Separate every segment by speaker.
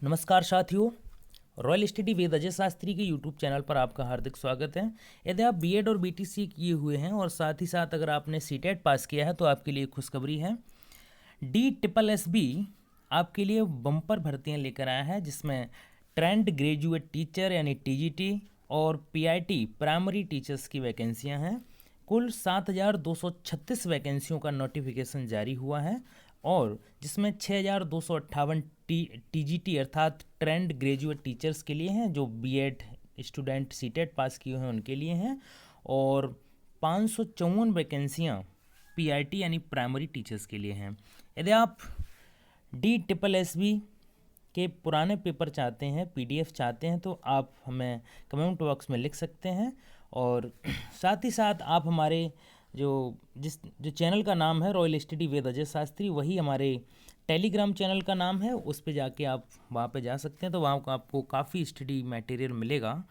Speaker 1: नमस्कार साथियों, royal study with Ajay Shastri के यूट्यूब चैनल पर आपका हार्दिक स्वागत है। यदि आप बीएड और बीटीसी किए हुए हैं और साथ ही साथ अगर आपने सीटेट पास किया है तो आपके लिए खुशखबरी है। DSSB आपके लिए बम्पर भर्तियां लेकर आया है, जिसमें ट्रेंड ग्रेजुएट टीचर यानी टीजीटी और पीआईटी प्राइमरी टीचर्स की वैकेंसियां हैं। कुल 7,236 वैकेंसियों का नोटिफिकेशन जारी हुआ है और जिसमें 6,258 टीजीटी अर्थात ट्रेंड ग्रेजुएट टीचर्स के लिए हैं, जो बीएड स्टूडेंट सीटेट पास किए हैं उनके लिए हैं, और 554 वैकेंसियाँ पीआईटी यानी प्राइमरी टीचर्स के लिए हैं। यदि आप DSSB के पुराने पेपर चाहते हैं, पीडीएफ चाहते हैं, तो आप हमें कमेंट बॉक्स में लिख सकते हैं। और साथ ही साथ आप हमारे जो चैनल का नाम है royal study with Ajay Shastri, वही हमारे टेलीग्राम चैनल का नाम है, उस पे जाके आप वहाँ पे जा सकते हैं, तो वहाँ आपको काफ़ी स्टडी मटेरियल मिलेगा।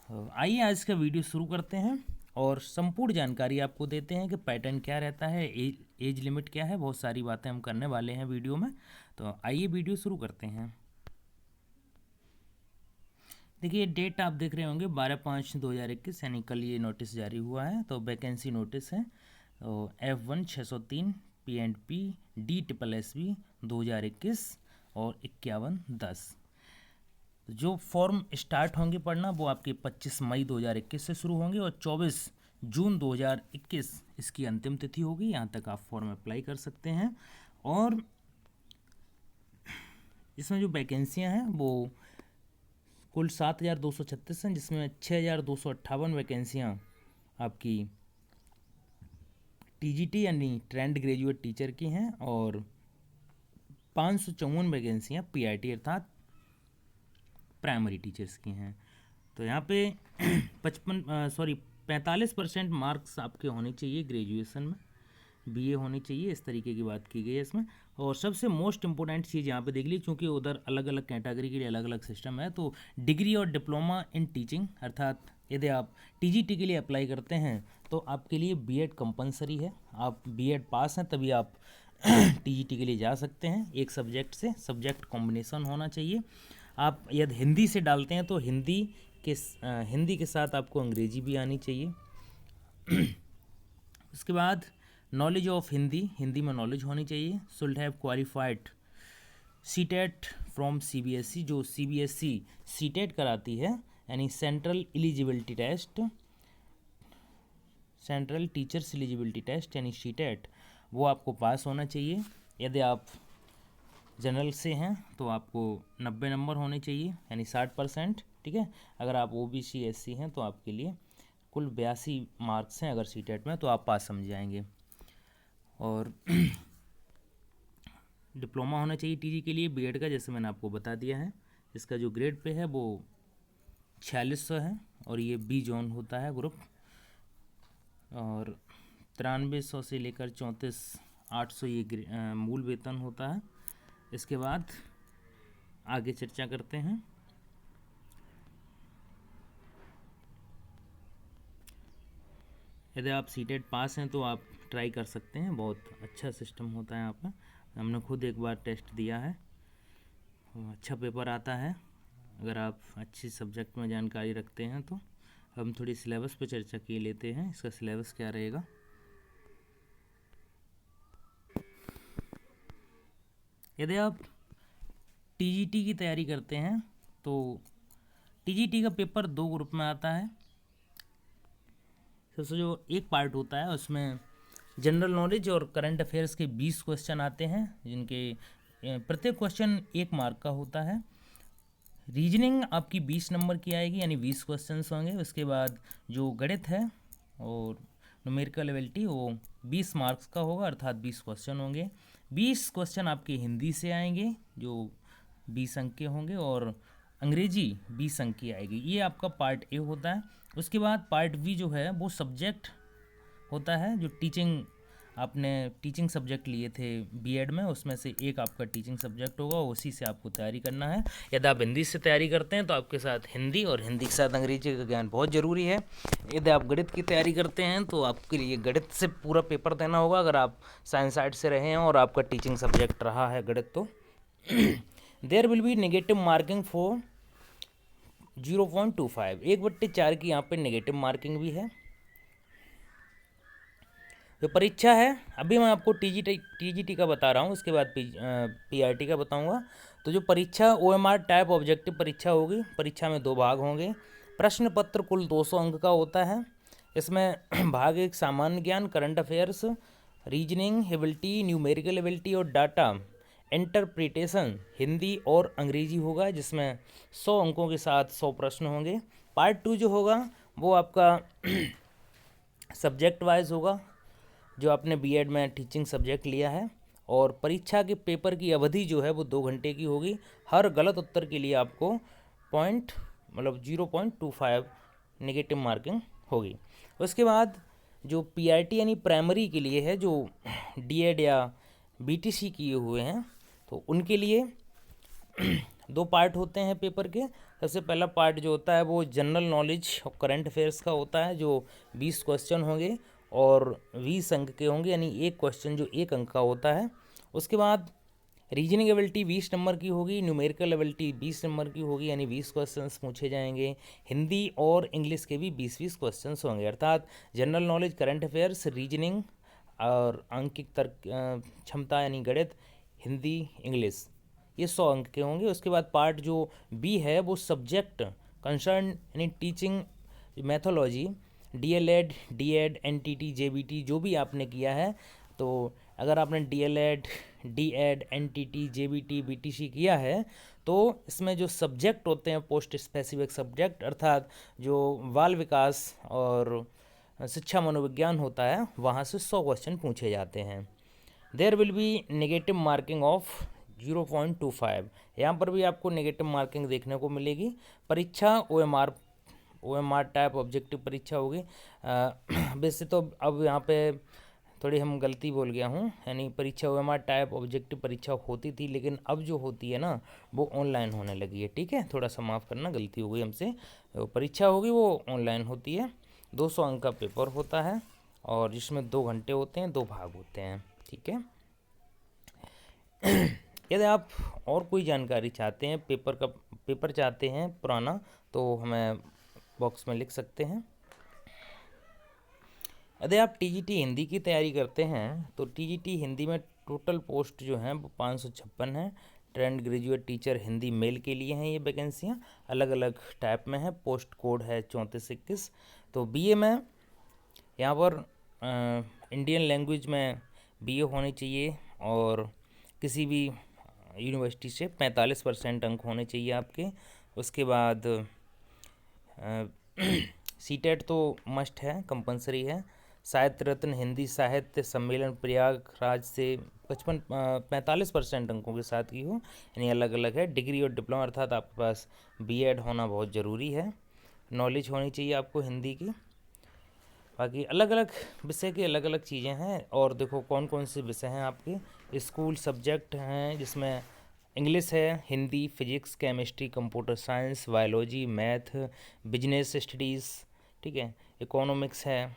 Speaker 1: आइए आज का वीडियो शुरू करते हैं और संपूर्ण जानकारी आपको देते हैं कि पैटर्न क्या रहता है, एज लिमिट क्या है, बहुत सारी बातें हम करने वाले हैं वीडियो में। तो आइए वीडियो शुरू करते हैं। देखिए डेट आप देख रहे होंगे 12/5/2021, यानी कल ये नोटिस जारी हुआ है। तो वैकेंसी नोटिस है F1 603 P&P DSSB 2021 और 5110। जो फॉर्म स्टार्ट होंगे पढ़ना वो आपके 25 मई 2021 से शुरू होंगे और 24 जून 2021 इसकी अंतिम तिथि होगी। यहाँ तक आप फॉर्म अप्लाई कर सकते हैं। और इसमें जो वैकेंसियाँ हैं वो कुल 7,236 हैं, जिसमें 6,258 वैकेंसियाँ आपकी टीजीटी यानी ट्रेंड ग्रेजुएट टीचर की हैं और 554 वैकेंसियाँ पीआईटी अर्थात प्राइमरी टीचर्स की हैं। तो यहाँ पे 45% मार्क्स आपके होने चाहिए ग्रेजुएशन में, बीए होनी चाहिए, इस तरीके की बात की गई है इसमें। और सबसे मोस्ट इम्पोर्टेंट चीज़ यहाँ पे देख लीजिए, क्योंकि उधर अलग अलग कैटेगरी के लिए अलग अलग सिस्टम है, तो डिग्री और डिप्लोमा इन टीचिंग अर्थात यदि आप टीजीटी के लिए अप्लाई करते हैं तो आपके लिए बीएड कंपलसरी है। आप बीएड पास हैं तभी आप टीजीटी के लिए जा सकते हैं। एक सब्जेक्ट से सब्जेक्ट कॉम्बिनेशन होना चाहिए। आप यदि हिंदी से डालते हैं तो हिंदी के साथ आपको अंग्रेजी भी आनी चाहिए। उसके बाद नॉलेज ऑफ हिंदी में नॉलेज होनी चाहिए। Should have qualified CTET from CBSE, जो सीबीएसई सीटेट कराती है यानी सेंट्रल टीचर्स एलिजिबिलिटी टेस्ट यानी सीटेट, वो आपको पास होना चाहिए। यदि आप जनरल से हैं तो आपको 90 नंबर होने चाहिए यानी 60%, ठीक है। अगर आप ओबीसी एससी हैं तो आपके लिए कुल 82 मार्क्स हैं अगर सीटेट में, तो आप पास समझ जाएंगे। और डिप्लोमा होना चाहिए टीजी के लिए बीएड का, जैसे मैंने आपको बता दिया है। इसका जो ग्रेड पे है वो 4600 है और ये बी जोन होता है ग्रुप, और 9300 से लेकर 34,800 ये मूल वेतन होता है। इसके बाद आगे चर्चा करते हैं। यदि आप सीटेट पास हैं तो आप ट्राई कर सकते हैं, बहुत अच्छा सिस्टम होता है यहाँ पर। हमने खुद एक बार टेस्ट दिया है, अच्छा पेपर आता है अगर आप अच्छी सब्जेक्ट में जानकारी रखते हैं तो। हम थोड़ी सिलेबस पे चर्चा किए लेते हैं। इसका सिलेबस क्या रहेगा। यदि आप टीजीटी की तैयारी करते हैं तो टीजीटी का पेपर 2 ग्रुप में आता है। सबसे जो एक पार्ट होता है उसमें जनरल नॉलेज और करंट अफेयर्स के 20 क्वेश्चन आते हैं, जिनके प्रत्येक क्वेश्चन 1 मार्क का होता है। रीजनिंग आपकी 20 नंबर की आएगी यानी 20 क्वेश्चंस होंगे। उसके बाद जो गणित है और न्यूमेरिकल एबिलिटी वो 20 मार्क्स का होगा अर्थात 20 क्वेश्चन होंगे। 20 क्वेश्चन आपके हिंदी से आएंगे जो 20 अंक के होंगे, और अंग्रेजी 20 अंक की आएगी। ये आपका पार्ट ए होता है। उसके बाद पार्ट बी जो है वो सब्जेक्ट होता है, जो आपने टीचिंग सब्जेक्ट लिए थे बीएड में, उसमें से एक आपका टीचिंग सब्जेक्ट होगा, उसी से आपको तैयारी करना है। यदि आप हिंदी से तैयारी करते हैं तो आपके साथ हिंदी और हिंदी के साथ अंग्रेजी का ज्ञान बहुत ज़रूरी है। यदि आप गणित की तैयारी करते हैं तो आपके लिए गणित से पूरा पेपर देना होगा, अगर आप साइंस साइड से रहे हैं और आपका टीचिंग सब्जेक्ट रहा है गणित तो। There will be negative marking for 0.25, 1/4 की यहाँ पे नेगेटिव मार्किंग भी है। जो परीक्षा है, अभी मैं आपको टीजीटी का बता रहा हूँ, उसके बाद पीआरटी का बताऊँगा। तो जो परीक्षा ओएमआर टाइप ऑब्जेक्टिव परीक्षा होगी, परीक्षा में 2 भाग होंगे। प्रश्न पत्र कुल 200 अंक का होता है। इसमें भाग 1 सामान्य ज्ञान, current affairs, reasoning ability, numerical ability और डाटा इंटरप्रिटेशन हिंदी और अंग्रेजी होगा, जिसमें 100 अंकों के साथ 100 प्रश्न होंगे। पार्ट 2 जो होगा वो आपका सब्जेक्ट वाइज होगा, जो आपने बीएड में टीचिंग सब्जेक्ट लिया है। और परीक्षा के पेपर की अवधि जो है वो 2 घंटे की होगी। हर गलत उत्तर के लिए आपको 0.25 नेगेटिव मार्किंग होगी। उसके बाद जो पीआरटी यानी प्राइमरी के लिए है, जो डीएड या बीटीसी किए हुए हैं, तो उनके लिए 2 पार्ट होते हैं पेपर के। सबसे पहला पार्ट जो होता है वो जनरल नॉलेज और करंट अफेयर्स का होता है, जो 20 क्वेश्चन होंगे और 20 अंक के होंगे, यानी एक क्वेश्चन जो 1 अंक का होता है। उसके बाद रीजनिंग एबिलिटी 20 नंबर की होगी, न्यूमेरिकल एबिलिटी 20 नंबर की होगी, यानी 20 क्वेश्चंस पूछे जाएंगे। हिंदी और इंग्लिश के भी 20-20 क्वेश्चंस होंगे, अर्थात general knowledge, current affairs, reasoning और आंकिक तर्क क्षमता यानी गणित, हिंदी, इंग्लिश, ये 100 अंक के होंगे। उसके बाद पार्ट जो बी है वो सब्जेक्ट कंसर्न यानी teaching methodology, DElEd, DEd, NTT, JBT जो भी आपने किया है, तो अगर आपने DElEd, DEd, NTT, JBT, BTC किया है, तो इसमें जो सब्जेक्ट होते हैं पोस्ट स्पेसिफिक सब्जेक्ट, अर्थात जो बाल विकास और शिक्षा मनोविज्ञान होता है, वहाँ से 100 क्वेश्चन पूछे जाते हैं। There will be negative marking of 0.25, यहाँ पर भी आपको नेगेटिव मार्किंग देखने को मिलेगी। परीक्षा ओएमआर टाइप ऑब्जेक्टिव परीक्षा होगी। वैसे तो अब यहाँ पे थोड़ी हम गलती बोल गया हूँ, यानी परीक्षा ओएमआर टाइप ऑब्जेक्टिव परीक्षा होती थी, लेकिन अब जो होती है ना वो ऑनलाइन होने लगी है। ठीक है, थोड़ा सा माफ़ करना, गलती हो गई हमसे। तो परीक्षा होगी वो ऑनलाइन होती है, 200 अंक का पेपर होता है और जिसमें 2 घंटे होते हैं, 2 भाग होते हैं। ठीक है, यदि आप और कोई जानकारी चाहते हैं, पेपर चाहते हैं पुराना, तो हमें बॉक्स में लिख सकते हैं। यदि आप टीजीटी हिंदी की तैयारी करते हैं तो टीजीटी हिंदी में टोटल पोस्ट जो हैं वो 556 हैं। Trained graduate teacher Hindi male के लिए हैं ये वैकेंसियाँ, अलग अलग टाइप में है। पोस्ट कोड है 3421। तो बीए में यहाँ पर इंडियन लैंग्वेज में बीए होनी चाहिए और किसी भी यूनिवर्सिटी से 45% अंक होने चाहिए आपके। उसके बाद सीटेट तो मस्ट है, कंपलसरी है। साहित्य रत्न हिंदी साहित्य सम्मेलन प्रयागराज से 45% अंकों के साथ की हो, यानी अलग अलग है। डिग्री और डिप्लोमा, अर्थात आपके पास बीएड होना बहुत ज़रूरी है। नॉलेज होनी चाहिए आपको हिंदी की। बाकी अलग अलग विषय की अलग अलग चीज़ें हैं। और देखो कौन कौन से विषय हैं आपके। स्कूल सब्जेक्ट हैं जिसमें इंग्लिश है, Hindi, physics, chemistry, computer science, biology, math, business studies, ठीक है, इकोनॉमिक्स है,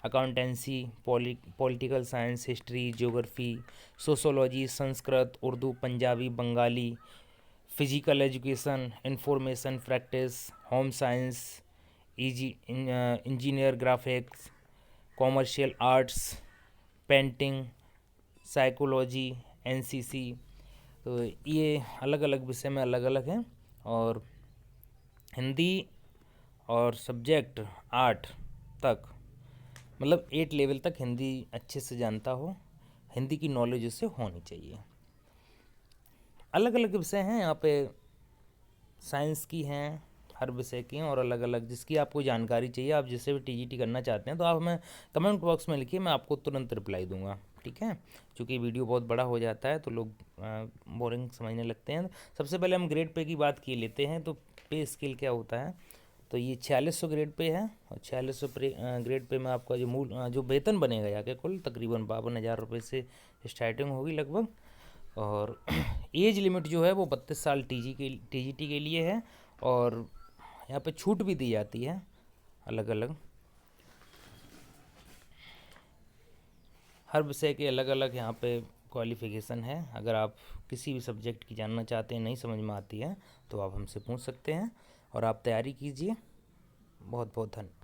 Speaker 1: accountancy, political science, history, geography, sociology, Sanskrit, Urdu, Punjabi, Bengali, physical education, information practice, home science, engineer graphics, commercial arts, painting, psychology, NCC. तो ये अलग अलग विषय में अलग अलग हैं। और हिंदी और सब्जेक्ट 8 तक, मतलब 8 लेवल तक हिंदी अच्छे से जानता हो, हिंदी की नॉलेज उससे होनी चाहिए। अलग अलग विषय हैं यहाँ पे, साइंस की हैं, हर विषय की हैं और अलग अलग, जिसकी आपको जानकारी चाहिए, आप जिससे भी टीजीटी करना चाहते हैं तो आप हमें कमेंट बॉक्स में लिखिए, मैं आपको तुरंत रिप्लाई दूंगा। ठीक है, क्योंकि वीडियो बहुत बड़ा हो जाता है तो लोग बोरिंग समझने लगते हैं। सबसे पहले हम ग्रेड पे की बात की लेते हैं। तो पे स्केल क्या होता है, तो ये 4600 ग्रेड पे है और 4600 ग्रेड पे में आपका जो वेतन बनेगा जाके कुल तकरीबन 52,000 रुपये से स्टार्टिंग होगी लगभग। और एज लिमिट जो है वो 32 साल टीजीटी के लिए है। और यहाँ पे छूट भी दी जाती है अलग अलग, हर विषय के अलग अलग यहाँ पे क्वालिफ़िकेशन है। अगर आप किसी भी सब्जेक्ट की जानना चाहते हैं, नहीं समझ में आती है, तो आप हमसे पूछ सकते हैं और आप तैयारी कीजिए। बहुत बहुत धन्यवाद।